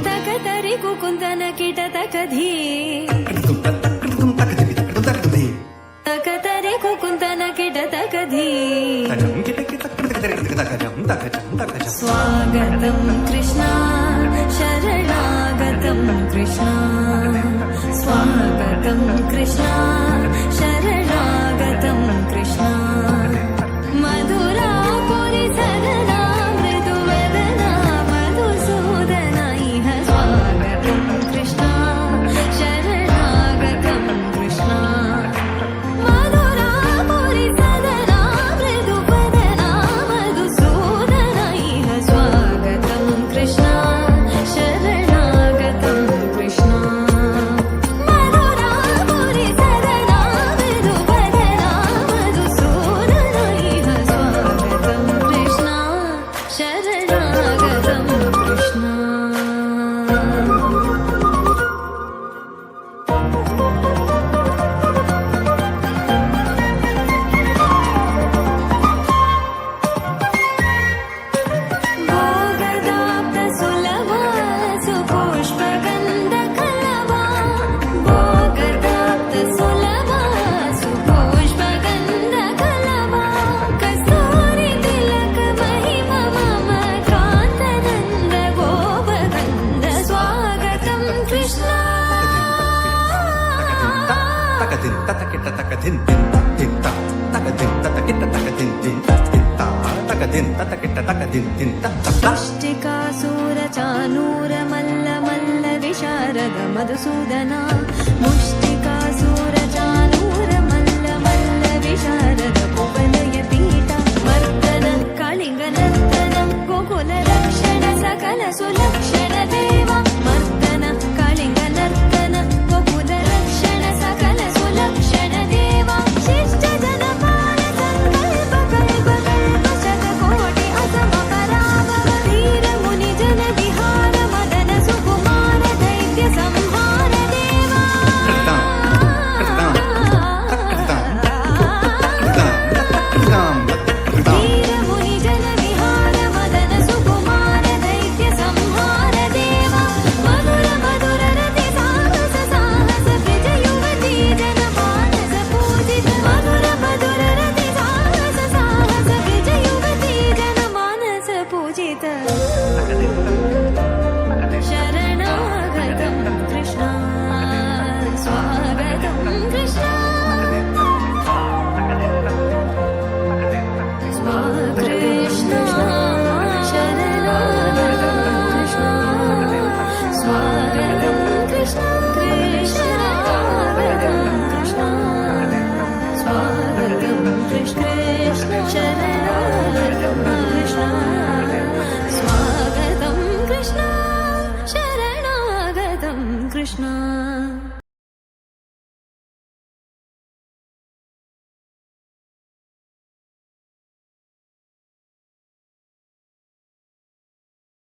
తకతరి కుకుందన కిట తకధీ తకతరి కుకుందన కిట తకధీ స్వాగతం కృష్ణ శరణాగతం కృష్ణ స్వాగతం కృష్ణ శరణాగతం కృష్ణ మధురాపురి సదనా మృదువదనా మధుసూదన ఇహ స్వాగతం కృష్ణ శరణాగతం కృష్ణ మధురాపురి సదనా మృదువదనా మధుసూదన ఇహ స్వాగతం కృష్ణ శరణాగతం కృష్ణ మధురాపురి సదనా మృదువదనా మధుసూదన ఇహ స్వాగతం కృష్ణ శరణాగతం కృష్ణ భోగదాప్త సులభా సుపుష్పగంధ కలవా భోగదాప్త సులభా సుపుష్పగంధ కలవా కస్తూరి తిలక మహిమ మమ కాంతనంద గోపగంధ స్వాగతం కృష్ణ ముష్టికాసుర మల్ల మల్ల విశారద మధుసూదన ముష్టికాసుర చానూర మల్ల మల్ల విశారద కువలయ పీఠ మర్దన కళింగ నర్తన గోకుల రక్షణ సకల సులక్షణ దేవ మర్దన కళింగ నర్తన గోకుల రక్షణ సకల సులక్షణ దేవ శిష్ట జన పాల సంకల్ప కల్ప కల్ప శతకోటి అసమ పరాభవ ధీర ముని జన విహార మదన సుకుమార దైత్య సంహార దేవ ధీర ముని జన విహార మదన సుకుమార దైత్య సంహార దేవ మధుర మధుర రతి సాహస సాహస బ్రజ యువతీ జన మానస పూజిత మధుర మధుర రతి సాహస సాహస బ్రజ యువతీ జన మానస పూజిత శరణాగతం కృష్ణ స్వాగతం కృష్ణ కృష్ణ శరణాగతం కృష్ణ స్వాగతం కృష్ణ శరణాగతం కృష్ణ స్వాగతం కృష్ణ శరణాగతం కృష్ణ స్వాగతం కృష్ణ శరణాగతం కృష్ణ